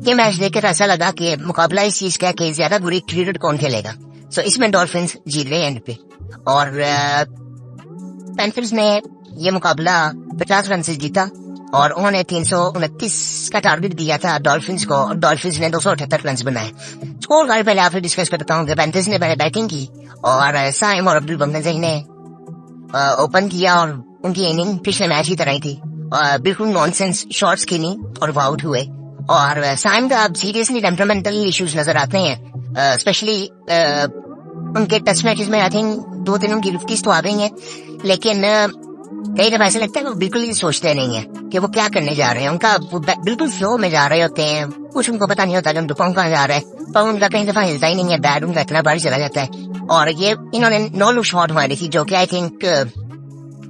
ये मैच देखकर ऐसा लगा कि मुकाबला इस चीज का है कि ज्यादा बुरी क्रिकेट कौन खेलेगा। सो इसमें डॉल्फिन्स जीत गए एंड पे, और पैंथर्स ने ये मुकाबला 50 रन से जीता और उन्होंने 329 का टारगेट दिया था डॉल्फिन्स को, और डॉल्फिन्स ने 278 रन बनाए। स्कोर कार्ड पहले आपसे डिस्कस करता हूँ कि पैंथर्स ने पहले बैटिंग की और साइम और अब्दुल बंगल ने ओपन किया और उनकी इनिंग पिछले मैच की तरह ही थी, बिल्कुल नॉनसेंस शॉट्स खेली और वो आउट हुए। और साइम का अब सीरियसली टेम्परामेंटल इश्यूज नजर आते हैं, स्पेशली उनके टेस्ट मैचेस में। आई थिंक 2-3 उनकी 50 तो आ गई हैं, लेकिन कई दफा ऐसा लगता है वो बिल्कुल ही सोचते नहीं है कि वो क्या करने जा रहे हैं। उनका बिल्कुल फ्लो में जा रहे होते हैं, कुछ उनको पता नहीं होता कि उनको कहाँ जा रहा है, पर उनका कई दफा हिलता ही नहीं है, बैट उनका इतना बार चला जाता है। और ये इन्होंने नो लुक शॉट मारी थी जो कि I think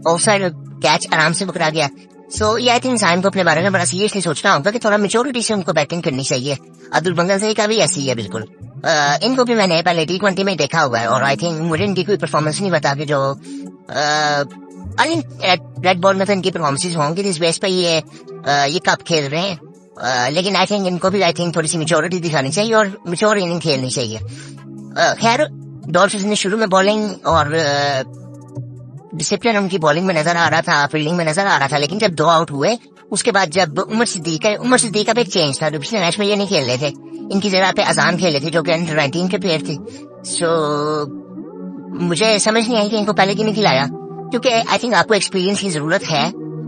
of side catch आराम से पकड़ा गया। सो ये आई थिंक साइम को अपने बारे में बड़ा सीरियसली सोचना होगा कि थोड़ा मेच्योरिटी से उनको बैटिंग करनी चाहिए। अब्दुल बंगल से का भी ऐसी है बिल्कुल। इनको भी मैंने पहले T20 में देखा हुआ है और आई थिंक मुझे इनकी कोई परफॉर्मेंस नहीं बता कि जो रेड बॉल में तो इनकी परफॉर्मेंसेज होंगी इस बेस पे ये कप खेल रहे हैं, लेकिन आई थिंक इनको भी आई थिंक थोड़ी सी मेच्योरिटी दिखानी चाहिए और मेच्योर इनिंग खेलनी चाहिए। खैर डॉल्फिन्स ने शुरू में बॉलिंग और डिसिप्लिन उनकी बॉलिंग में नजर आ रहा था, फील्डिंग में नजर आ रहा था, लेकिन जब 2 आउट हुए उसके बाद जब उमर सिद्दीक का भी एक चेंज था, जो पिछले मैच में ये नहीं खेल रहे थे, इनकी जगह पे अजान खेले थे जो कि अंडर 19 के प्लेयर थे। सो मुझे समझ नहीं आई कि इनको पहले क्यों नहीं खिलाया, क्योंकि आई थिंक आपको एक्सपीरियंस की जरूरत है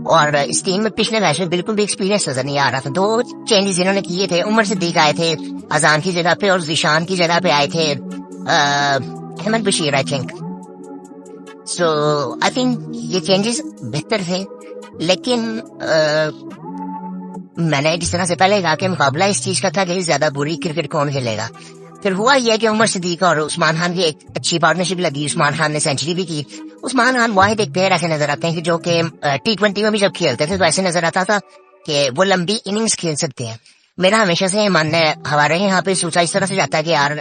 और इस टीम में पिछले मैच में बिल्कुल भी एक्सपीरियंस नजर नहीं आ रहा था। 2 चेंजेस इन्होंने किए थे, उमर सिद्दीक आए थे अजान की जगह पे और जिशान की जगह पे आए थे Ahmed Bashir I think. So I think ये चेंजेस बेहतर थे, लेकिन मैंने जिस तरह से पहले कहा कि मुकाबला इस चीज का था कि ज्यादा बुरी क्रिकेट कौन खेलेगा। फिर हुआ यह कि उमर सिद्दीक और उस्मान खान की एक अच्छी पार्टनरशिप लगी, उस्मान खान ने सेंचुरी भी की। उस्मान खान वाहिद एक प्लेयर ऐसे नजर आते हैं कि जो कि T20 में भी जब खेलते थे तो ऐसे नजर आता था कि वो लंबी इनिंग्स खेल सकते हैं। मेरा हमेशा से मानना है, हमारे यहाँ पे सोचा इस तरह से जाता है कि यार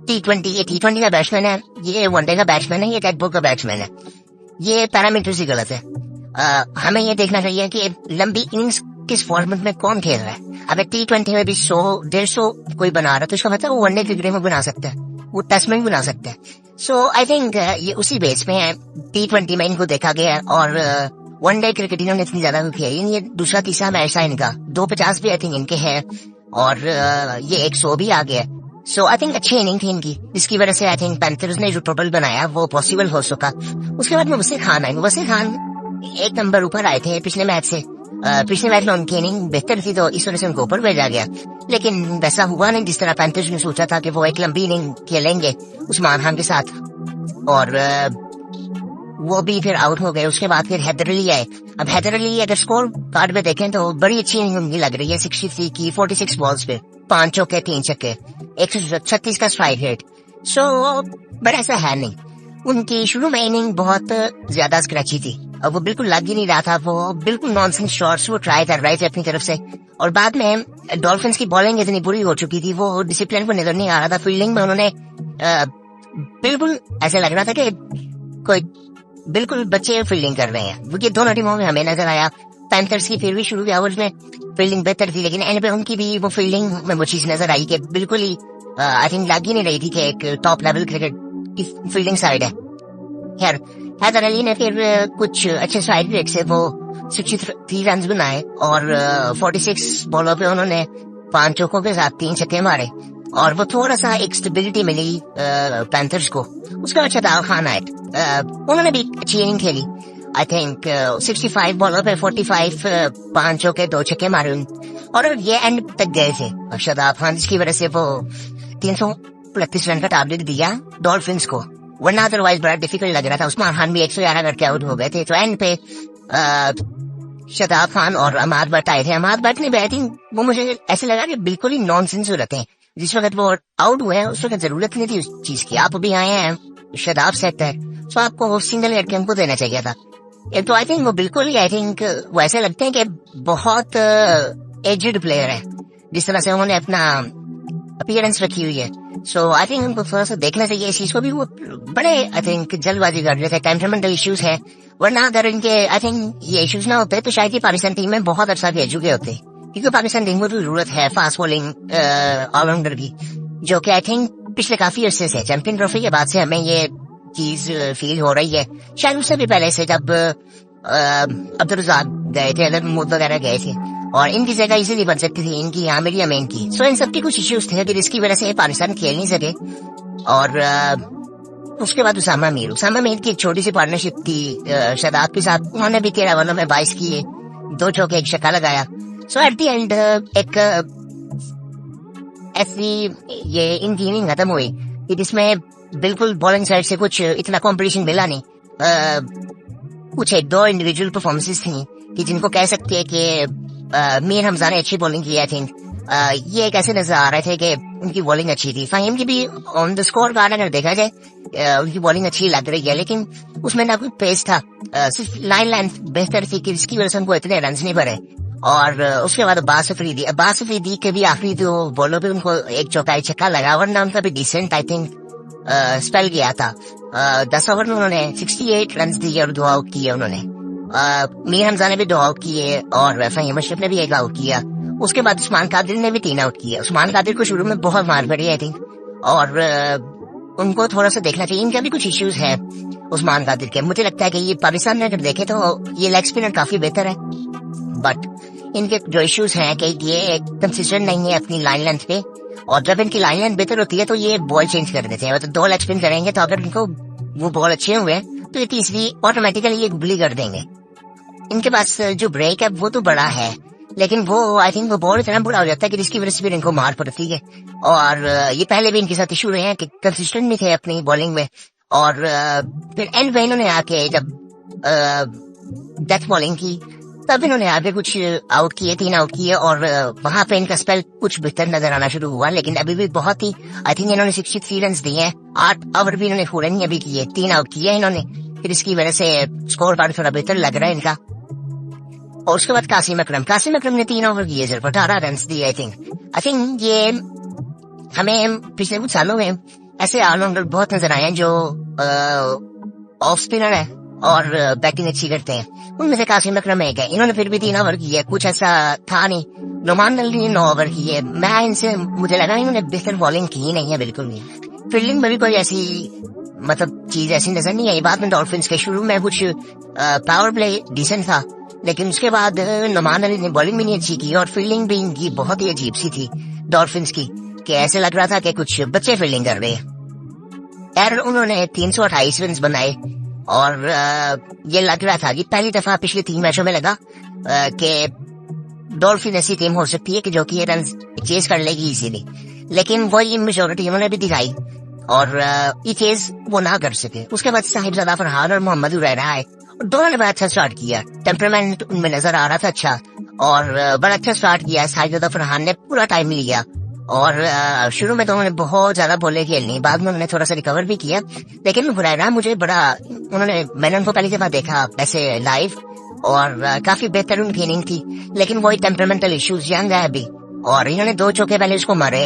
T20 का बैट्समैन है, ये वनडे का बैट्समैन है, ये टेस्ट बॉल का बैट्समैन है। ये पैरामीटर्स ही गलत है। हमें ये देखना चाहिए कि लंबी इनिंग्स किस फॉर्मेट में कौन खेल रहा है। अगर T20 में भी 100-150 कोई बना रहा है तो इसका मतलब वो वनडे क्रिकेट में बना सकता है, वो टेस्ट में भी बना सकता है। सो आई थिंक ये उसी बेस पे है। T20 में इनको देखा गया और वनडे क्रिकेट इन्होंने इतनी ज्यादा खेली, ये दूसरा तीसरा मैच था इनका। 250 भी आई थिंक इनके हैं और ये 100 भी आ गया। सो आई थिंक अच्छी इनिंग थी इनकी, जिसकी वजह से आई थिंक पैंथर्स ने जो टोटल बनाया वो पॉसिबल हो सका। उसके बाद मुबस्सिर खान आए। मुबस्सिर खान 1 नंबर ऊपर आए थे पिछले मैच से। पिछले मैच में उनकी इनिंग बेहतर थी तो इस वजह से उनको ऊपर भेजा गया, लेकिन वैसा हुआ नहीं जिस तरह पैंथर्स ने सोचा था कि वो एक लंबी इनिंग खेलेंगे उस्मान खान के साथ, और वो भी फिर आउट हो गए। उसके बाद फिर हैदर अली आए। अब हैदर अली अगर स्कोर कार्ड पे देखें तो बड़ी अच्छी इनिंग उनकी लग रही है। 63 की 46 बॉल्स पे 5 चौके 3 छक्के 136 का स्ट्राइक रेट। सो बट ऐसा है नहीं, उनकी शुरू में इनिंग बहुत ज्यादा स्क्रैची थी और वो बिल्कुल लग ही नहीं रहा था, वो बिल्कुल नॉनसेंस शॉट्स वो ट्राई कर रहे थे अपनी तरफ से। और बाद में डॉल्फिन्स की बॉलिंग इतनी बुरी हो चुकी थी, वो डिसिप्लिन को नजर नहीं आ रहा था। फील्डिंग में उन्होंने बिल्कुल ऐसे लग रहा था कि कोई बिल्कुल बच्चे फील्डिंग कर रहे हैं। ये दोनों टीमों में हमें नजर आया। पैंथर्स की फिर भी शुरू के ओवर्स में फील्डिंग बेहतर थी, लेकिन एंड पे उनकी भी वो फील्डिंग में वो चीज नजर आई कि बिल्कुल ही आई थिंक लग ही नहीं रही थी कि एक टॉप लेवल क्रिकेट की फील्डिंग साइड है। खैर हैदर अली ने फिर कुछ अच्छे साइड ब्रेक से वो 63 रन बनाए और 46 बॉलों पे उन्होंने 5 चौकों के साथ 3 छक्के मारे और वो थोड़ा सा एक स्टेबिलिटी मिली पैंथर्स को। उसके बाद शदाब खान आए, उन्होंने भी अच्छी इनिंग खेली। आई थिंक 65 बॉलों पे 45 5 चौके 2 छक्के मारे और ये एंड तक गए थे शदाब खान, जिसकी वजह से वो 329 रन का टारगेट दिया डॉल्फिन्स को, वरना अदरवाइज बड़ा डिफिकल्ट लग रहा था। उस्मान खान भी 111 करके आउट हो गए थे। तो एंड पे शदाब खान और अहमद भट्ट आए थे। अहमद भट्ट ने बैटिंग वो मुझे ऐसे लगा कि बिल्कुल ही नॉनसेंस सूरत है। जिस वक्त वो आउट हुए हैं उस वक्त जरूरत नहीं थी उस चीज की। आप अभी आए हैं, शदाब सेट है, तो आपको सिंगल हेड के हमको देना चाहिए था। एक तो आई थिंक वो बिल्कुल ही आई थिंक वो ऐसे लगते हैं कि बहुत एजेड प्लेयर है जिस तरह से उन्होंने अपना अपीयरेंस रखी हुई है। सो आई थिंक उनको थोड़ा सा देखना चाहिए इस चीज को भी। वो बड़े आई थिंक जल्दबाजी कर रहे थे, टेम्परामेंटल इश्यूज है, वरना अगर इनके आई थिंक ये इश्यूज ना होते तो शायद ये पाकिस्तान टीम में बहुत अच्छा खेल चुके होते। क्योंकि पाकिस्तान टीम को तो जरूरत है फास्ट बॉलिंग ऑलराउंडर की, जो कि आई थिंक पिछले काफी अरसे से चैंपियन ट्रॉफी के बाद से हमें ये चीज फील हो रही है। शायद उससे भी पहले से जब अब्दुल रज़ाक गए थे, अदर महमूद वगैरह गए थे, और इनकी जगह इजीली बन सकती थी इनकी आमिर या मेन की। सो इन सबकी कुछ इश्यूज थे कि जिसकी वजह से पाकिस्तान खेल नहीं सके। और उसके बाद उसामा मीर की एक छोटी सी पार्टनरशिप थी शादाब के साथ, उन्होंने भी 13 ओवरों में 22 किए, 2 चौके 1 छक्का लगाया। सो एट द एंड एक ऐसी ये इनकी इनिंग खत्म हुई कि जिसमें बिल्कुल बॉलिंग साइड से कुछ इतना कंपटीशन मिला नहीं। कुछ 1-2 इंडिविजुअल परफॉर्मेंसेस थी कि जिनको कह सकते हैं कि मीर हमजा ने अच्छी बॉलिंग की। आई थिंक ये एक ऐसे नजर आ रहे थे कि उनकी बॉलिंग अच्छी थी। फाहिम की भी ऑन द स्कोर कार्ड अगर देखा जाए उनकी बॉलिंग अच्छी लग रही है, लेकिन उसमें ना कोई पेस था, सिर्फ लाइन लेंथ बेहतर थी कि जिसकी वजह से उनको इतने रन नहीं पड़े। और उसके बाद अब्बास अफरीदी के भी आखिरी 2 बॉलों पे उनको 1 चौका 1 छक्का लगा, वरना उनका भी डिसेंट आई थिंक स्पेल गया था। 10 ओवर में उन्होंने 68 रन दिए और 2 आउट किए उन्होंने। मीर हमजा ने भी 2 आउट किए और फहीम अशरफ ने भी 1 आउट किया। उसके बाद उस्मान कादिर ने भी 3 आउट किए। उस्मान कादिर को शुरू में बहुत मार पड़ी आई थिंक, और उनको थोड़ा सा देखना चाहिए। इनका भी कुछ इश्यूज है उस्मान कादिर के। मुझे लगता है कि ये पाकिस्तान में अगर देखे तो ये लेग स्पिनर काफी बेहतर है, बट इनके जो इश्यूज हैं कि ये कंसिस्टेंट नहीं है अपनी लाइन लेंथ पे, और जब इनकी लाइन लेंथ बेहतर होती है तो ये बॉल चेंज कर देते हैं। मतलब 2 लेग स्पिन करेंगे तो अगर इनको वो बॉल अच्छे हुए तो ये तीसरी ऑटोमेटिकली ये गुगली कर देंगे। इनके पास जो ब्रेक है वो तो बड़ा है, लेकिन वो आई थिंक वो बॉल इतना बुरा हो जाता है कि जिसकी वजह से फिर इनको मार पड़ती है। और ये पहले भी इनके साथ इशू रहे हैं कि कंसिस्टेंट नहीं थे अपनी बॉलिंग में, और फिर एंड में इन्होंने आके जब डेथ बॉलिंग की तब इन्होंने आगे कुछ आउट किए, 3 आउट किए, और वहां पे इनका स्पेल कुछ बेहतर नजर आना शुरू हुआ। लेकिन अभी भी बहुत ही आई थिंक इन्होंने 63 रन दिए हैं, 8 ओवर भी इन्होंने पूरे नहीं अभी किए, 3 आउट किए इन्होंने, फिर इसकी वजह से स्कोर कार्ड थोड़ा बेहतर लग रहा है इनका। और उसके बाद कासिम अकरम ने 3 ओवर किए, सिर्फ 18 रन दिए। आई थिंक ये हमें पिछले कुछ सालों में ऐसे ऑलराउंडर बहुत नजर आए हैं जो ऑफ स्पिनर है और बैटिंग अच्छी करते हैं। उनमें से कासिम अकरम एक है। इन्होंने फिर भी 3 ओवर किए, कुछ ऐसा था नहीं। नुमान अली ने 9 ओवर किए। मैं इनसे मुझे लगा इन्होंने बेहतर बॉलिंग की नहीं है, बिल्कुल नहीं। फील्डिंग में भी कोई ऐसी मतलब चीज ऐसी नजर नहीं आई। बाद में डॉल्फिन्स के शुरू में कुछ पावर प्ले डिसेंट था, लेकिन उसके बाद नुमान अली ने बॉलिंग भी नहीं अच्छी की, और फील्डिंग भी इनकी बहुत ही अजीब सी थी डॉल्फिन्स की, कि ऐसे लग रहा था कि कुछ बच्चे फील्डिंग कर रहे हैं। यार उन्होंने 328 रन बनाए, और ये लग रहा था कि पहली दफा पिछले 3 मैचों में लगा कि डॉल्फिन ऐसी टीम हो सकती है कि जो कि ये रन चेज कर लेगी इसीलिए, लेकिन वही मेजोरिटी उन्होंने भी दिखाई और ये चेज वो ना कर सके। उसके बाद साहिबजादा फरहान और मोहम्मद उरैना आए, दोनों ने बड़ा अच्छा स्टार्ट किया। टेम्परामेंट उनमें नजर आ रहा था अच्छा, और बड़ा अच्छा स्टार्ट किया। साहिबजादा फरहान ने पूरा टाइम लिया, और शुरू में तो उन्होंने बहुत ज्यादा बॉलें खेलनी, बाद में उन्होंने थोड़ा सा रिकवर भी किया। लेकिन हुरैना मुझे बड़ा मैंने उनको पहली दफा देखा ऐसे लाइव, और काफी बेहतर उनकी इनिंग थी, लेकिन वही टेम्परामेंटल इश्यूज यंग है अभी। और इन्होंने 2 चौके पहले उसको मारे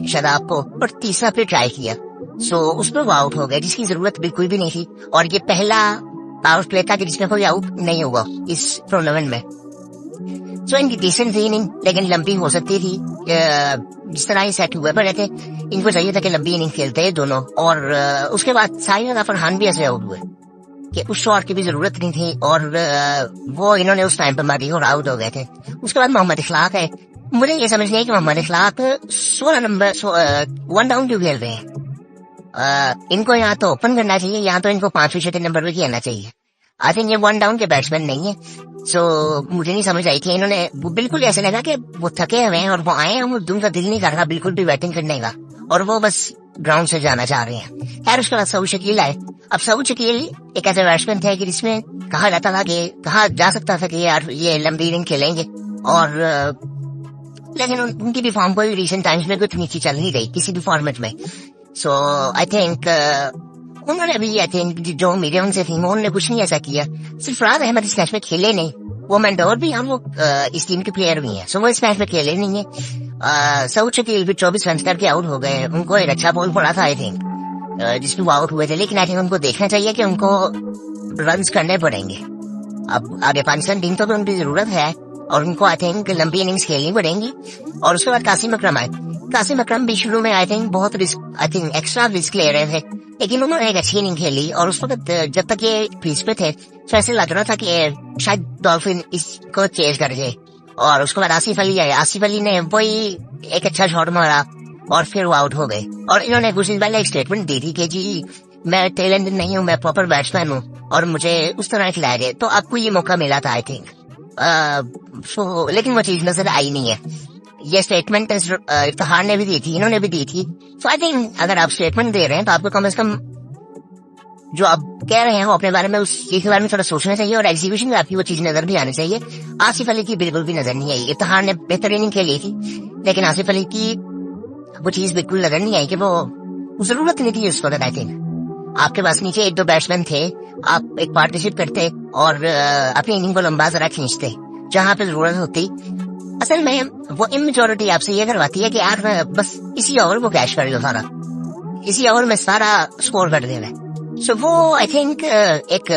शादाब को, और तीसरा फिर ट्राई किया, सो उस पर वो आउट हो गए जिसकी जरूरत बिल्कुल भी नहीं थी। और ये पहला पावर प्ले था कि जिसमें कोई आउट नहीं हुआ इस टूर्नामेंट में। सो इनकी डिसेंट थी इनिंग, लेकिन लंबी हो सकती थी। जिस तरह ही सेट हुए पड़े थे, इनको चाहिए था कि लंबी इनिंग खेलते हैं दोनों। और उसके बाद साहिबजादा फरहान भी ऐसे आउट हुए कि उस शॉट की भी जरूरत नहीं थी, और वो इन्होंने उस टाइम पर मारी और आउट हो गए थे। उसके बाद मोहम्मद इखलाक है। मुझे ये समझ नहीं है कि मोहम्मद इखलाक 16 नंबर 1 डाउन क्यों खेल रहे हैं। इनको यहाँ तो ओपन करना चाहिए, यहाँ तो इनको 5वें-6वें नंबर पे खेलना चाहिए। आई थिंक ये 1 डाउन के बैट्समैन नहीं है। सो मुझे नहीं समझ आई थी। इन्होंने बिल्कुल ऐसे लगा कि वो थके हुए हैं और वो आए हैं, उनका दिल नहीं कर रहा बिल्कुल भी बैटिंग करने का, और वो बस ग्राउंड से जाना चाह रहे हैं। खैर उसके बाद सऊद शकील आए। अब सऊद शकील एक ऐसे बैट्समैन थे कि जिसमें कहा जाता था कि कहा जा सकता था कि यार ये लंबी इनिंग खेलेंगे, और लेकिन उनकी भी फॉर्म कोई रिसेंट टाइम्स में कुछ नीचे चल नहीं रही किसी भी फॉर्मेट में। सो आई थिंक उन्होंने भी आई थिंक जो मीडिया उनसे थी उन्होंने कुछ नहीं ऐसा किया। सिर्फ फराद अहमद इस मैच में खेले नहीं, वो मैंडोर भी हम वो इस टीम के प्लेयर भी हैं, सो वो इस मैच में खेले नहीं है। सऊद शकील भी 24 रन करके आउट हो गए। उनको एक अच्छा बॉल पड़ा था आई थिंक जिसमें वो आउट हुए थे, लेकिन आई थिंक उनको देखना चाहिए कि उनको रन करने पड़ेंगे। अब आगे पाकिस्तान टीम तो भी उनकी जरूरत है, और उनको आई थिंक लंबी इनिंग्स खेलनी पड़ेंगी। और उसके बाद कासिम अकरम आए। कासिम अकरम भी शुरू में आई थिंक बहुत एक्स्ट्रा रिस्क ले रहे थे, लेकिन उन्होंने एक अच्छी इनिंग खेली। और उस वक्त जब तक ये क्रीज पे थे तो ऐसे लग रहा था कि शायद डॉल्फिन इसको चेज कर जाए। और उसके बाद आसिफ अली आए। आसिफ अली ने वही एक अच्छा शॉट मारा और फिर वो आउट हो गए। और इन्होंने कुछ दिन पहले एक स्टेटमेंट दी थी कि जी मैं टैलेंटेड नहीं हूँ, मैं प्रॉपर बैट्समैन हूँ और मुझे उस तरह खिलाया गया। तो आपको ये मौका मिला था आई थिंक। लेकिन वो चीज नजर आई नहीं है। ये स्टेटमेंट इफ्तिखार ने भी दी थी, इन्होंने भी दी थी। सो आई थिंक अगर आप स्टेटमेंट दे रहे हैं तो आपको कम से कम जो आप कह रहे हैं वो अपने बारे में उस चीज के बारे में थोड़ा सोचना चाहिए और एग्जीक्यूशन में आपकी वो चीज नजर भी आनी चाहिए। आसिफ अली की बिल्कुल भी नजर नहीं आई। इफ्तिखार ने बेहतर इनिंग खेली थी, लेकिन आसिफ अली की वो चीज बिल्कुल नजर नहीं आई कि वो जरूरत नहीं थी उसको। आई थिंक आपके पास नीचे एक दो बैट्समैन थे, आप एक पार्टनरशिप करते और अपनी इनिंग को लंबा जरा खींचते जहां पे जरूरत होती। असल में वो इमेच्योरिटी आपसे ये करवाती है कि यार बस इसी ओवर वो कैश कर लो सारा, इसी ओवर में सारा स्कोर कर देना। सो वो आई थिंक एक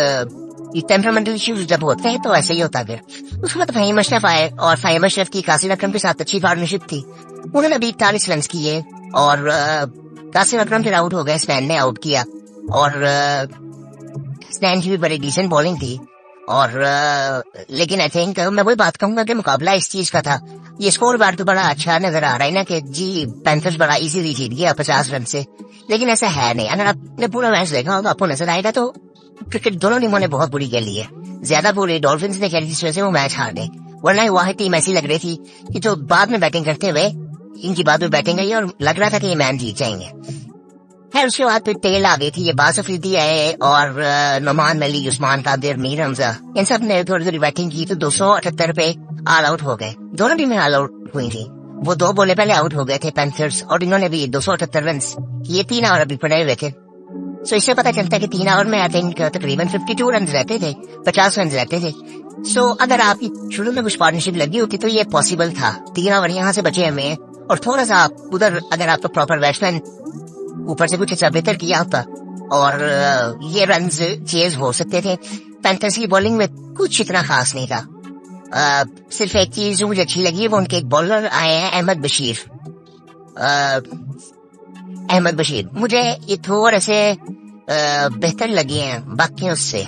टेम्परामेंटल इश्यूज जब होते हैं तो ऐसे ही होता है। उसके बाद फहीम अशरफ आए और फहीम अशरफ की कासिम अकरम के साथ अच्छी पार्टनरशिप थी। उन्होंने भी 41 रन किए और कासिम अकरम फिर आउट हो गए। स्पेन ने आउट किया और स्पेन की भी बड़ी डिसेंट बॉलिंग थी। और लेकिन आई थिंक मैं वही बात कहूंगा कि मुकाबला इस चीज का था। ये स्कोर बार तो बड़ा अच्छा नजर आ रहा है ना कि जी पैंथर्स बड़ा इजीली जीत गया 50 रन से, लेकिन ऐसा है नहीं। अगर आपने पूरा मैच देखा हो तो आपको नजर आएगा तो क्रिकेट दोनों टीमों ने बहुत बुरी खेली है। ज्यादा बुरी डॉल्फिन्स ने खेली जिस वजह से वो मैच हार गए, वरना वह टीम ऐसी लग रही थी कि जो बाद में बैटिंग करते हुए इनकी बाद में बैटिंग आई और लग रहा था कि ये मैच जीत जाएंगे। है उसके बाद फिर टेल आ गई थी, ये बास अफरीदी आए और नुमान मलिक, उस्मान कादिर, मीर हमजा, इन सब ने थोड़ी थोड़ी बैटिंग की तो 278 पे ऑल आउट हो गए। दोनों टीमें ऑल आउट हुई थी। वो 2 बॉले पहले आउट हो गए थे पैंथर्स और इन्होंने भी 278 रन। ये 3 ओवर अभी पड़े हुए थे। सो इससे पता चलता है कि 3 ओवर में आई थिंक तकरीबन 52 रन रहते थे, 50 रन रहते थे। सो अगर आपकी शुरू में कुछ पार्टनरशिप लगी होती तो ये पॉसिबल था। 3 ओवर यहाँ से बचे हमें और थोड़ा सा उधर अगर आपका प्रॉपर बैट्समैन ऊपर से कुछ अच्छा बेहतर किया होता और ये रन चेज हो सकते थे। पैंथर्स की बॉलिंग में कुछ इतना खास नहीं था। सिर्फ एक चीज मुझे अच्छी लगी, वो उनके एक बॉलर आए हैं अहमद बशीर। अहमद बशीर मुझे ये थोड़े से बेहतर लगे हैं बाकियों से,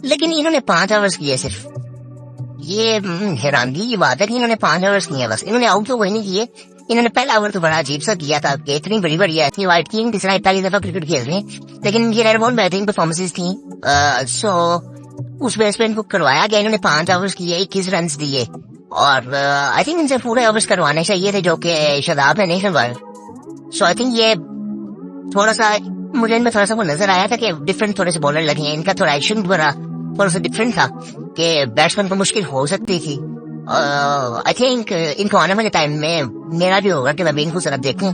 लेकिन इन्होंने 5 ओवर्स किए सिर्फ। ये हैरानगी की बात है कि इन्होंने 5 ओवर्स किए बस। इन्होंने आउट तो कोई नहीं किए। इन्होंने पहला ओवर तो बड़ा अजीब सा किया था कि इतनी बड़ी बढ़िया थी वाइट किंग तीसरा पहली दफा क्रिकेट खेल रहे हैं, लेकिन ये रेयरबोर्न बैटिंग परफॉर्मेंसेस थी। सो उस बेस पे इनको करवाया गया। इन्होंने 5 ओवर्स किए, 21 रन दिए और आई थिंक इनसे पूरे ओवर्स करवाने चाहिए थे जो कि शादाब ने नहीं करवाए। सो आई थिंक ये थोड़ा सा मुझे इनमें थोड़ा सा वो नजर आया था कि डिफरेंट थोड़े से बॉलर लगे हैं। इनका थोड़ा एक्शन बड़ा थोड़ा सा डिफरेंट था कि बैट्समैन को मुश्किल हो सकती थी। आई थिंक इनको आने वाले टाइम में मेरा भी होगा कि मैं भी इनको जरा देखूं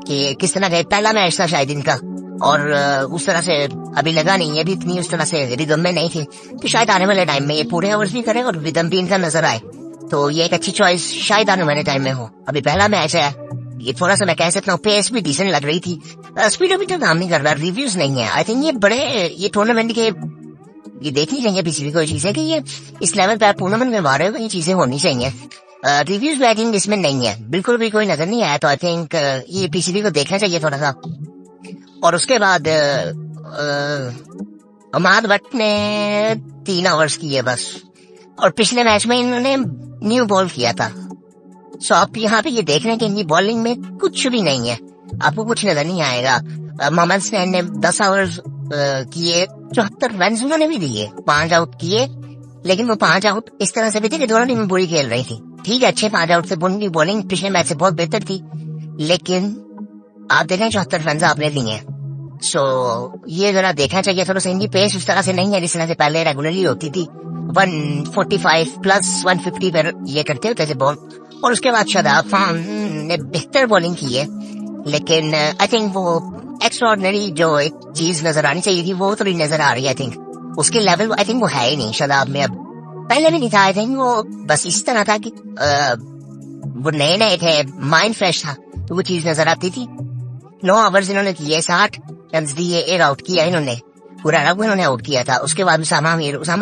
कि किस तरह का पहला मैच था शायद इनका और उस तरह से अभी लगा नहीं है, भी इतनी उस तरह से रिदम में नहीं थी। तो शायद आने वाले टाइम में ये पूरे ओवर्स भी करे और रिदम भी इनका नजर आए तो ये एक अच्छी चॉइस शायद आने वाले टाइम में हो। अभी पहला मैच है, ये थोड़ा सा मैं कह सकता हूँ पेस भी डिसेंट लग रही थी। स्पीडोमीटर काम नहीं कर रहा, रिव्यूज नहीं है। आई थिंक ये बड़े ये टूर्नामेंट के ये देखनी चाहिए पीसीबी को चीज है कि ये इस लेवल पे आप टूर्नामेंट में मारे हो, ये चीजें होनी चाहिए। रिव्यूज में आई थिंक इसमें नहीं है, बिल्कुल भी कोई नजर नहीं आया। तो आई थिंक ये पीसीबी को देखना चाहिए थोड़ा सा। और उसके बाद अमाद भट्ट ने 3 ओवर्स किए बस और पिछले मैच में इन्होंने न्यू बॉल किया था। सो आप यहाँ पे ये देख रहे हैं कि इनकी बॉलिंग में कुछ भी नहीं है, आपको कुछ नजर नहीं आएगा। मोहम्मद स्नैन ने 10 ओवर्स किए, 74 रन उन्होंने भी दिए, 5 आउट किए, लेकिन वो 5 आउट इस तरह से भी थे कि दोनों टीमें बुरी खेल रही थी। ठीक है, अच्छे 5 आउट से उनकी बॉलिंग पिछले मैच से बहुत बेहतर थी, लेकिन आप देखें 74 रन आपने लिए। सो ये जरा देखना चाहिए थोड़ा सा। इनकी पेस उस तरह से नहीं है जिस तरह से पहले रेगुलरली होती थी। 145 प्लस 150 पर ये करते होते थे बॉल। और उसके बाद शादाब खान ने बेहतर बॉलिंग की है, लेकिन आई थिंक वो एक्स्ट्राऑर्डिनरी जो एक चीज नजर आनी चाहिए थी वो थोड़ी नजर आ रही है। आई थिंक उसके लेवल आई थिंक वो है ही नहीं शादाब में, अब पहले भी नहीं था। आई थिंक वो बस इस तरह था कि वो नए नए थे, माइंड फ्रेश था तो वो चीज नजर आती थी। 9 ओवर्स इन्होंने किए, 60 रन दिए, 1 आउट किया इन्होंने, पूरा रन इन्होंने आउट किया था। उसके बाद उसामा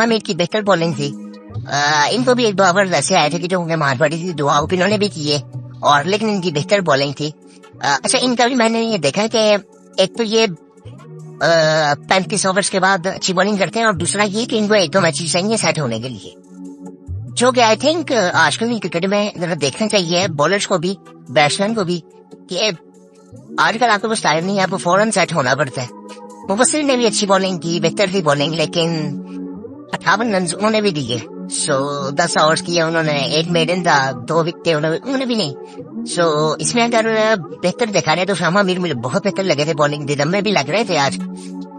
मीर की बेहतर बॉलिंग थी इनको भी एक दो ओवर ऐसे आए थे कि जो उन्हें मार पड़ी थी, दो आउट इन्होंने भी किए, और लेकिन इनकी बेहतर बॉलिंग थी। अच्छा, इनका भी मैंने ये देखा कि एक तो ये 35 ओवर्स के बाद अच्छी बॉलिंग करते हैं, और दूसरा ये कि इनको एक दो मैचेस चाहिए सेट होने के लिए, जो कि आई थिंक आजकल क्रिकेट में जरा देखना चाहिए बॉलर्स को भी, बैट्समैन को भी, कि आजकल आपको बस टाइम नहीं है, आपको फौरन सेट होना पड़ता है। मुबस्सिर ने भी अच्छी बॉलिंग की, बेहतर थी बॉलिंग, लेकिन 58 रन उन्होंने भी दिए। सो 10 ओवर्स किए उन्होंने, 8 मेडन था, 2 विकेट उन्होंने भी नहीं। सो इसमें अगर बेहतर दिखा रहे तो शामा मीर मुझे बहुत बेहतर लगे थे, बॉलिंग दिदम में भी लग रहे थे आज,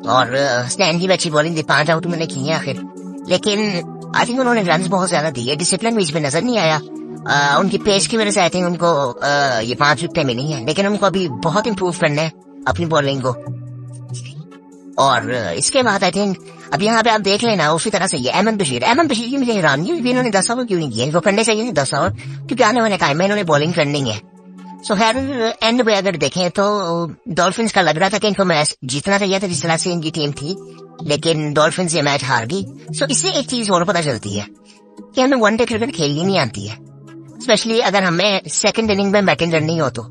और स्टैंड की भी अच्छी बॉलिंग थी, 5 आउट मैंने किए आखिर। लेकिन आई थिंक उन्होंने रन बहुत ज्यादा दिए, डिसिप्लिन भी इसमें नजर नहीं आया। उनकी पेस की वजह से आई थिंक उनको ये 5 विकेटें मिली हैं, लेकिन उनको अभी बहुत इम्प्रूव करना है अपनी बॉलिंग को। और इसके बाद आई थिंक अब यहाँ पे आप देख लेना उसी तरह से ये अहमद बशीर की मुझे हैरान नहीं हुई इन्होंने 10 ओवर क्यों नहीं किए, वो करने चाहिए 10 ओवर, क्योंकि आने वाले टाइम में इन्होंने बॉलिंग करनी है। सो खैर एंड पे अगर देखें तो डॉल्फिन्स का लग रहा था कि इनको मैच जीतना चाहिए था जिस तरह से इनकी टीम थी, लेकिन डॉल्फिन्स ये मैच हार गई। सो इससे एक चीज और पता चलती है कि हमें वनडे क्रिकेट खेलनी नहीं आती है, स्पेशली अगर हमें सेकंड इनिंग में बैटिंग करनी हो तो।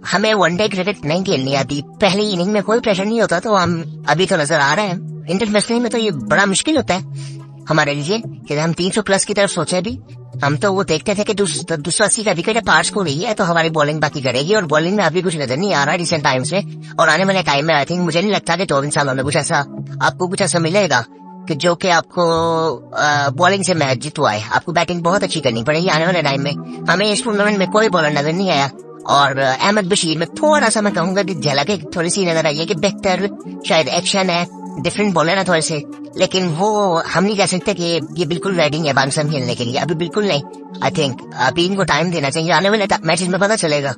हमें वनडे क्रिकेट नहीं खेलनी आती, पहली इनिंग में कोई प्रेशर नहीं होता, तो हम अभी तो नजर आ रहे हैं इंटरनेशनल में तो ये बड़ा मुश्किल होता है हमारे लिए कि हम 300 प्लस की तरफ सोचे भी। हम तो वो देखते थे कि 280 का विकेट पार्स को रही है तो हमारी बॉलिंग बाकी करेगी, और बॉलिंग में अभी कुछ नजर नहीं आ रहा है रिसेंट टाइम्स में, और आने वाले टाइम में आई थिंक मुझे नहीं लगता कि 2 सालों में कुछ ऐसा आपको कुछ ऐसा मिलेगा कि जो कि आपको बॉलिंग से मैच जितवाए। आपको बैटिंग बहुत अच्छी करनी पड़ेगी आने वाले टाइम में। हमें इस टूर्नामेंट में कोई बॉलर नजर नहीं आया, और अहमद बशीर में थोड़ा सा मैं कहूंगा कि झलक थोड़ी सी नजर आई है कि बेहतर शायद एक्शन है, डिफरेंट बॉलर है थोड़े से, लेकिन वो हम नहीं कह सकते कि ये बिल्कुल रेडी है पाकिस्तान खेलने के लिए, अभी बिल्कुल नहीं। आई थिंक अभी इनको टाइम देना चाहिए, आने वाले मैचेस में पता चलेगा।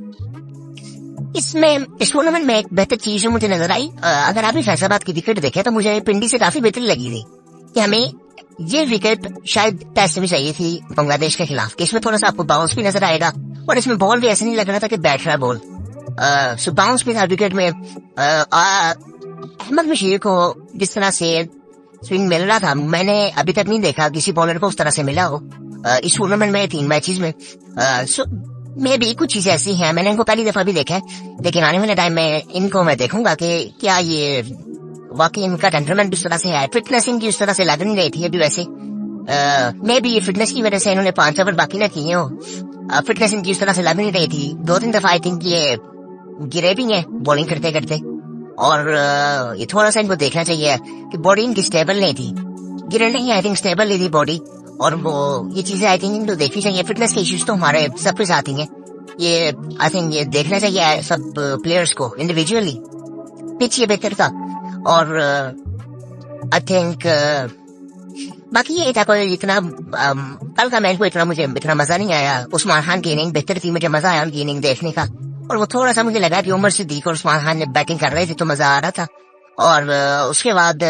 इसमें इस टूर्नामेंट में एक बेहतर चीज मुझे नजर आई, अगर आप फैसलाबाद की विकेट देखें तो मुझे पिंडी से काफी बेहतर लगी थी कि हमें ये विकेट शायद टेस्ट में चाहिए थी बांग्लादेश के खिलाफ, कि इसमें थोड़ा सा आपको बाउंस भी नजर आएगा, और इसमें बॉल भी ऐसे नहीं लग रहा था कि बैठ रहा है बॉल, सो बाउंस भी था विकेट में। अहमद बशीर को जिस तरह से स्विंग मिल रहा था, मैंने अभी तक नहीं देखा किसी बॉलर को उस तरह से मिला हो इस टूर्नामेंट में 3 मैचेस में। सो मे भी कुछ चीजें ऐसी हैं, मैंने इनको पहली दफा भी देखा है, लेकिन आने वाले टाइम में इनको मैं देखूंगा कि क्या ये वाकई इनका टेम्परामेंट इस तरह से है। फिटनेस इनकी उस तरह से लग नहीं रही थी अभी वैसे, मे भी ये फिटनेस की वजह से इन्होंने 5 ओवर बाकी न किए हो, फिटनेस इनकी उस तरह से लग नहीं रही थी। 2-3 दफा आई थिंक ये गिरे भी हैं बॉलिंग करते करते, और ये थोड़ा सा इनको देखना चाहिए कि बॉडी इनकी स्टेबल नहीं थी, गिरे नहीं, आई थिंक स्टेबल नहीं थी बॉडी, और वो ये चीजें आई थिंक इनको देखनी चाहिए। फिटनेस के इश्यूज तो हमारे सबके साथ ही हैं, ये आई थिंक ये देखना चाहिए सब प्लेयर्स को इंडिविजुअली। पिच ये बेहतर था, और आई थिंक बाकी ये था कोई इतना कल का मैच को मुझे इतना मजा नहीं आया। उस्मान खान की इनिंग बेहतर थी, मुझे मजा आया उनकी इनिंग देखने का, और वो थोड़ा सा मुझे लगा कि उमर सिद्दीक और उस्मान खान ने बैटिंग कर रहे थे तो मजा आ रहा था। और उसके बाद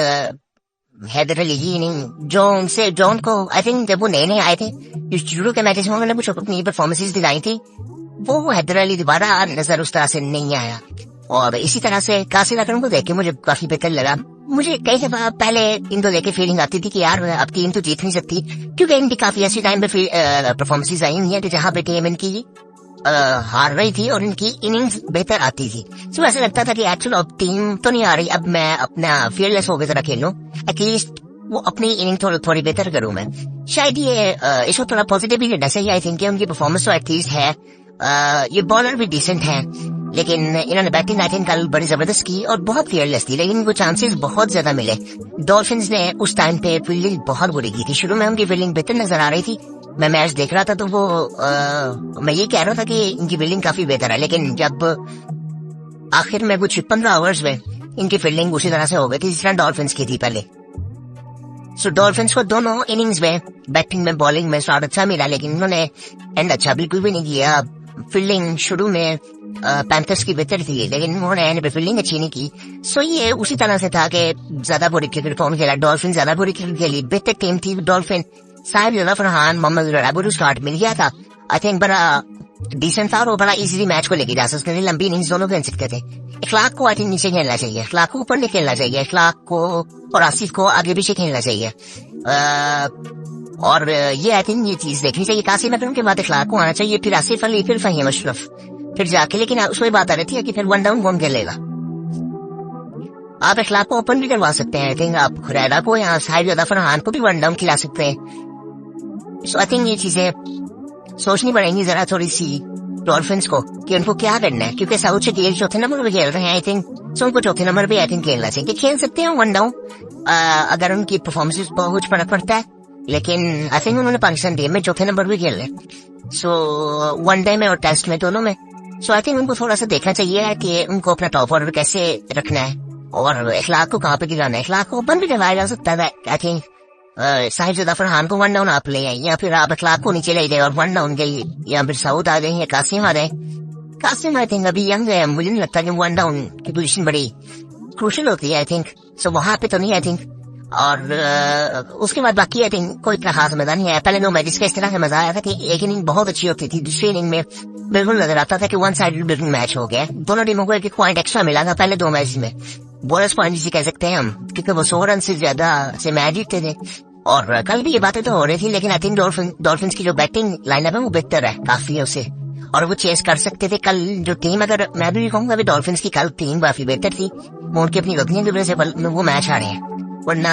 हैदर अली की इनिंग, जॉन को आई थिंक जब वो नए आए थे शुरू के मैचेस में उन्होंने कुछ अपनी परफॉर्मेंसेज दिखाई थी, वो हैदर अली दोबारा नजर उस तरह से नहीं आया। और इसी तरह से कासिर अकरम को देख के मुझे काफी बेहतर लगा। मुझे कई दफा पहले इनको लेके फीलिंग आती थी कि यार अब टीम तो जीत नहीं सकती, क्योंकि इनकी काफी ऐसी टाइम पे परफॉर्मेंसेज आई हुई है जहाँ पे टीम इनकी हार रही थी और इनकी इनिंग्स बेहतर आती थी। तो ऐसा लगता था कि एक्चुअल अब टीम तो नहीं आ रही, अब मैं अपना फियरलेस होकर जरा खेलूं, एटलीस्ट वो अपनी इनिंग थोड़ी बेहतर करूं मैं। शायद ये इसको थोड़ा पॉजिटिव ही लेना चाहिए। आई थिंक उनकी परफॉर्मेंस तो एटलीस्ट है, ये बॉलर भी डिसेंट है, लेकिन इन्होंने बैटिंग आई थिंक कल बड़ी जबरदस्त की और बहुत फियरलेस थी, लेकिन इनको चांसेस बहुत ज्यादा मिले। डॉल्फिन्स ने उस टाइम पे फील्डिंग बहुत बुरी की थी, शुरू में उनकी फील्डिंग बेहतर नजर आ रही थी। मैं मैच देख रहा था तो वो मैं ये कह रहा था कि इनकी फील्डिंग काफी बेहतर है, लेकिन जब आखिर में कुछ 15 ओवर्स में इनकी फील्डिंग उसी तरह से हो गई थी जिस तरह डॉल्फिन्स की थी पहले। सो डॉल्फिन्स को दोनों इनिंग्स में बैटिंग में बॉलिंग में स्टार्ट अच्छा मिला, लेकिन उन्होंने एंड अच्छा बिल्कुल भी नहीं किया। फील्डिंग शुरू में पैंथर्स की बेहतर थी, लेकिन उन्होंने एंड पे फील्डिंग अच्छी नहीं की। सो ये उसी तरह से था कि ज्यादा बुरी क्रिकेट कौन खेला, डॉल्फिन ज्यादा बुरी क्रिकेट खेली। बेहतर टीम थी डॉल्फिन, साहिब जरा फरहान मोहम्मद रैबुल स्टार्ट मिल गया था, आई थिंक बड़ा डिसेंट था और बड़ा इजीली मैच को लेके जा सकते थे, लंबी इनिंग्स दोनों खेल सकते थे। इखलाक को आई थिंक नीचे खेलना चाहिए, इखलाक को ऊपर नहीं खेलना चाहिए, इखलाक को और आसिफ को आगे पीछे खेलना चाहिए। और ये आई थिंक ये चीज देखनी चाहिए। कासिम अकरम के बाद इखलाक को आना चाहिए, फिर आसिफ अली, फिर फहीम अशरफ, फिर जाके, लेकिन उसमें बात आ रही थी कि फिर वन डाउन कौन खेलेगा। आप इखलाक को ओपन भी करवा सकते हैं, आई थिंक आप खुरैदा को या साहिब फरहान को भी वन डाउन खिला सकते हैं। सो आई थिंक ये चीजें सोचनी पड़ेंगी जरा थोड़ी सी डॉल्फिन्स को कि उनको क्या करना है, क्योंकि साउथ से गेल चौथे नंबर पे खेल रहे हैं आई थिंक, सो उनको चौथे नंबर पे आई थिंक खेलना चाहिए। खेल सकते हैं वन डाउन अगर उनकी परफॉर्मेंस बहुत फर्क पड़ता है, लेकिन आई थिंक उन्होंने पाकिस्तान टीम में चौथे नंबर पे खेल रहे, सो वनडे में और टेस्ट में दोनों में। सो आई थिंक उनको थोड़ा सा देखना चाहिए कि उनको अपना टॉप ऑर्डर कैसे रखना है और इखलाक को कहाँ पे गिराना है। इखलाक को ओपन भी करवाया जा सकता है, आई थिंक साहिब फरहान को वन डाउन आप ले आए, या फिर आप इखलाक को नीचे ले जाए और वन डाउन गई, या फिर साउथ आ गए या कासिम आ गए। कासिम आई थिंक अभी यंग है, मुझे नहीं लगता कि वन डाउन की पोजीशन बड़ी क्रूशियल होती है आई थिंक, सो वहां पे तो नहीं आई थिंक। और उसके बाद बाकी आई थिंक कोई इतना खास मजा नहीं है। पहले 9 मैचेस का इस तरह से मजा आया था कि एक इनिंग बहुत अच्छी होती थी, दूसरी इनिंग में बिल्कुल नजर आता था कि वन साइडेड बिल्कुल मैच हो गया, दोनों टीमों को एक पॉइंट एक्स्ट्रा मिला था पहले 2 मैच में, बोनस पॉइंट जिसे कह सकते हैं हम, क्योंकि वो 100 रन से ज्यादा से मैच जीतते थे। और कल भी ये बातें तो हो रही थी, लेकिन आई थिंक डॉल्फिन्स की जो बैटिंग लाइनअप है वो बेहतर है काफी उससे, और वो चेस कर सकते थे कल जो टीम। अगर मैं भी कहूंगा अभी डॉल्फिन्स की कल टीम काफी बेहतर थी, वो उनकी अपनी गलतियों की वजह से वो मैच हारे हैं, वरना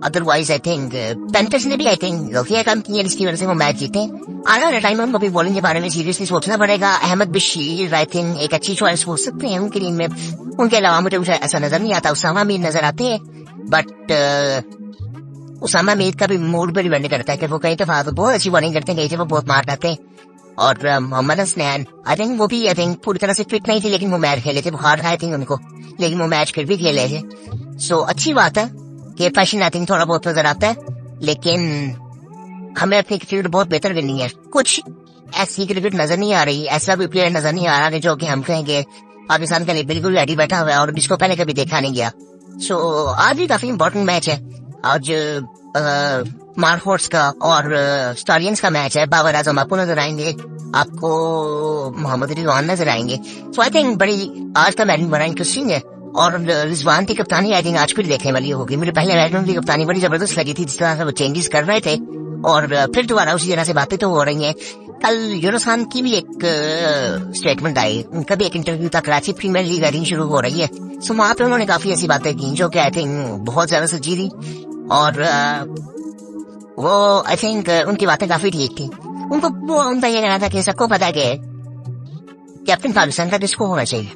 अदरवाइज आई थिंक पैंथर्स ने भी आई थिंक गलतियां काम की है जिसकी वजह से वो मैच जीते। आने वाले टाइम में उनको भी बॉलिंग के बारे में सीरियसली सोचना पड़ेगा। अहमद बशीर आई थिंक एक अच्छी चॉइस हो सकते हैं उनकी टीम में, उनके अलावा मुझे ऐसा नजर नहीं आता। उसामा मीर नजर आते हैं, बट उसामा मीर का भी मूड पर डिपेंड करता है कि वो कई दफा तो बहुत अच्छी बॉलिंग करते हैं, कई दफा बहुत मार खाते हैं। और मोहम्मद हसनैन आई थिंक वो भी आई थिंक पूरी तरह से फिट नहीं थे, लेकिन वो मैच खेले थे, बुखार था आई थिंक उनको, लेकिन वो मैच फिर भी खेले थे। सो अच्छी बात है कि फैशन आई थिंक थोड़ा बहुत नजर आता है, लेकिन हमें अपनी क्रिकेट बहुत बेहतर करनी है। कुछ ऐसी क्रिकेट नजर नहीं आ रही, ऐसा भी प्लेयर नजर नहीं आ रहा जो कि हम कहेंगे पाकिस्तान के लिए बिल्कुल रेडी बैठा हुआ है और जिसको पहले कभी देखा नहीं गया। सो आज भी काफी इंपॉर्टेंट मैच है, आज मार्फोर्स का और स्टारियंस का मैच है। बाबर आजम आपको नजर आएंगे, आपको मोहम्मद रिजवान नजर आएंगे। सो आई थिंक बड़ी आज का मैच बड़ा इंटरेस्टिंग है, और रिजवान की कप्तानी आई थिंक आज फिर देखने वाली होगी। मुझे पहले मैच में उनकी कप्तानी बड़ी जबरदस्त लगी थी, जिस तरह से वो चेंजेस कर रहे थे, और फिर दोबारा उसी तरह से बातें तो हो रही हैं। कल यूनुस खान की भी एक स्टेटमेंट आई, उनका भी एक इंटरव्यू था, Karachi Premier League I think शुरू हो रही है, सो वहां पे उन्होंने काफी ऐसी बातें की जो कि आई थिंक बहुत ज्यादा सच्ची थी, और वो आई थिंक उनकी बातें काफी ठीक थी। उनको वो उनका ये कहना था कि सबको पता है कि कैप्टन पाकिस्तान का किसको होना चाहिए।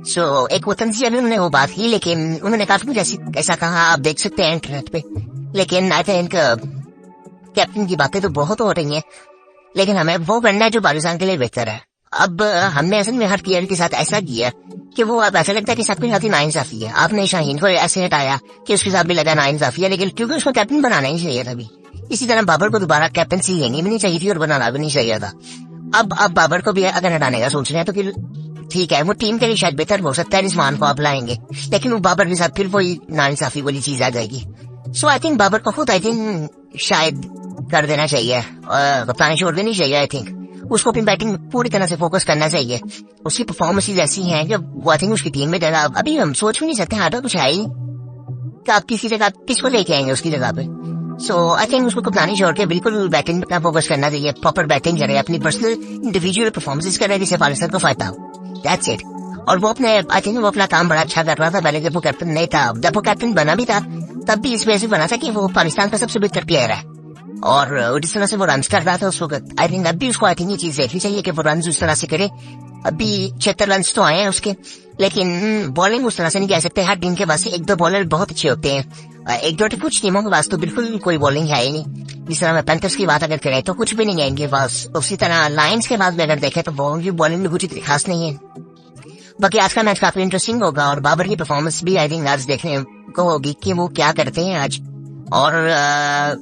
सो एक वतन से अभी उन्होंने वो बात की, लेकिन उन्होंने काफी कुछ ऐसा कहा, आप देख सकते हैं इंटरनेट पे। लेकिन आई थिंक कैप्टन की बातें तो बहुत हो रही हैं, लेकिन हमें वो करना है जो पाकिस्तान के लिए बेहतर है। अब हमने असल में हर प्लेयर के साथ ऐसा किया कि वो अब ऐसा लगता है कि सबके साथ ही नाइंसाफी है। आपने शाहीन को ऐसे हटाया कि उसके साथ भी लगा नाइंसाफी है, लेकिन क्योंकि उसको कैप्टन बनाना ही चाहिए था। इसी तरह बाबर को दोबारा कैप्टनसी लेनी भी नहीं चाहिए थी और बनाना भी नहीं चाहिए था। अब बाबर को भी अगर हटाने का सोच रहे हैं तो फिर ठीक है, वो टीम के लिए शायद बेहतर हो सकता है, रिजवान को आप लाएंगे, लेकिन वो बाबर के साथ फिर वही नाइंसाफी वाली चीज आ जाएगी। सो आई थिंक बाबर को खुद आई थिंक शायद कर देना चाहिए, कप्तानी छोड़ देनी चाहिए। आई थिंक उसको अपनी बैटिंग पूरी तरह से फोकस करना चाहिए। उसकी परफॉर्मेंस ऐसी हैं कि वो आई थिंक उसकी टीम में जगह अभी हम सोच भी नहीं सकते, हाटा कुछ है ही कि आप किसी जगह किसको लेके आएंगे उसकी जगह पे। सो आई थिंक उसको कप्तानी छोड़ के बिल्कुल बैटिंग पे फोकस करना चाहिए, प्रॉपर बैटिंग करे, अपनी पर्सनल इंडिविजुअल परफॉर्मेंसेस करे जिससे पाकिस्तान को फायदा हो, दैट्स इट। और वो अपने आई थिंक वो अपना काम बड़ा अच्छा कर रहा था पहले जब वो कैप्टन नहीं था। जब वो कैप्टन बना भी था तब भी इस वजह से बना था कि वो पाकिस्तान का सबसे बेहतर प्लेयर है, और जिस तरह से वो रन कर रहा था उस वक्त, आई थिंक अभी उसको आई थिंक ये चीज देखनी चाहिए कि वो रन उस तरह से करे। अभी 76 रन तो आए हैं उसके, लेकिन बॉलिंग उस तरह से नहीं कह सकते। हर टीम के पास 1-2 बॉलर बहुत अच्छे होते हैं, 1-2 कुछ टीमों के पास तो बिल्कुल कोई बॉलिंग है ही नहीं। जिस तरह मैं पैंथर्स की बात अगर करें तो कुछ भी नहीं है इनके पास। उसी तरह लायंस के बाद अगर देखें तो बॉलिंग भी कुछ खास नहीं है। बाकी आज का मैच काफी इंटरेस्टिंग होगा, और बाबर की परफॉर्मेंस भी आई थिंक आज देखने को होगी कि वो क्या करते हैं आज। और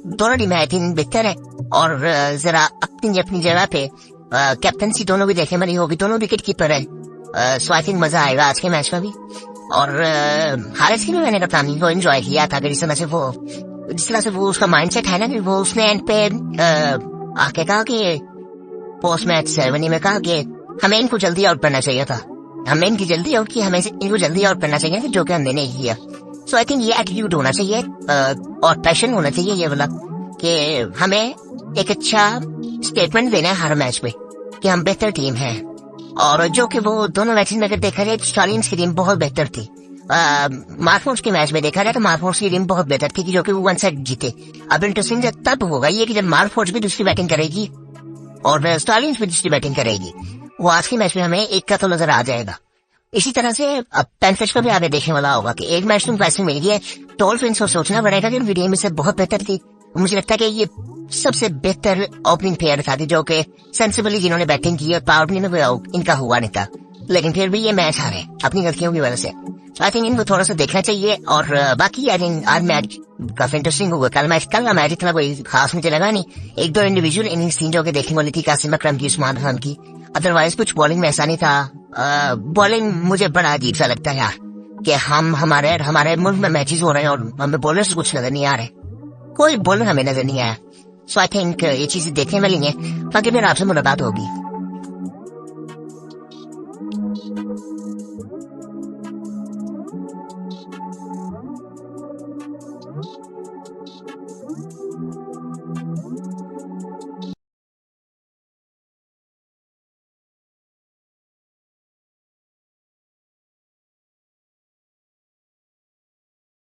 दोनों टीमें आई थिंक बेहतर है, और जरा अपनी जगह पे कैप्टनसी दोनों भी देखने वाली होगी, दोनों विकेट कीपर है। सो आई थिंक मजा आएगा आज के मैच में भी। और हारिस की भी मैंने कप्तानी को एंजॉय किया था, जिस तरह से वो उसका माइंडसेट है ना कि वो उसने एंड पे आके कहा कि पोस्ट मैच सेरेमनी में कहा कि हमें इनको जल्दी आउट करना चाहिए था, हमें इनकी जल्दी आउट की, हमें इनको जल्दी आउट करना चाहिए, जो कि हमने नहीं किया। सो आई थिंक ये एटीट्यूड होना चाहिए और पैशन होना चाहिए ये वाला, कि हमें एक अच्छा स्टेटमेंट देना है हर मैच में कि हम बेहतर टीम है। और जो कि वो दोनों मैचेस में अगर देखा जाए स्टालियंस की टीम बहुत बेहतर थी। मार्फोर्स के मैच में देखा जाए तो मार्फोर्स की टीम बहुत बेहतर थी कि जो कि वो वन साइड जीते। अब इंटरेस्टिंग तब होगा ये कि जब मार्फोर्स भी दूसरी बैटिंग करेगी और स्टालियंस भी दूसरी बैटिंग करेगी, वो आज के मैच में हमें एक का तो नजर आ जाएगा। इसी तरह से अब पैंथर्स को भी आगे देखने वाला होगा कि एक मैच तुम वैसे मिल गया, डॉल्फिन्स को सोचना पड़ेगा कि विलियम से बहुत बेहतर थी। मुझे लगता है कि ये सबसे बेहतर ओपनिंग प्लेयर था जो कि सेंसिबली जिन्होंने बैटिंग की और पावर प्ले में इनका हुआ नहीं था, लेकिन फिर भी ये मैच हारे अपनी गलतियों की वजह से। आई थिंक इनको थोड़ा सा देखना चाहिए। और बाकी आई थिंक आज मैच काफी इंटरेस्टिंग होगा। कल का मैच इतना कोई खास मुझे लगा नहीं। एक दो इंडिविजुअल इनिंग्स थी जो कि देखने वाली थी, कासिम अकरम की, उस्मान खान की। अदरवाइज कुछ बॉलिंग में ऐसा नहीं था। बॉलिंग मुझे बड़ा अजीब सा लगता है यार कि हमारे मुल्क में मैचेस हो रहे हैं और हमें बॉलर्स कुछ नजर नहीं आ रहे, कोई बॉलर हमें नजर नहीं आया। सो आई थिंक ये चीजें देखने वाली है। बाकी फिर आपसे मुलाकात होगी।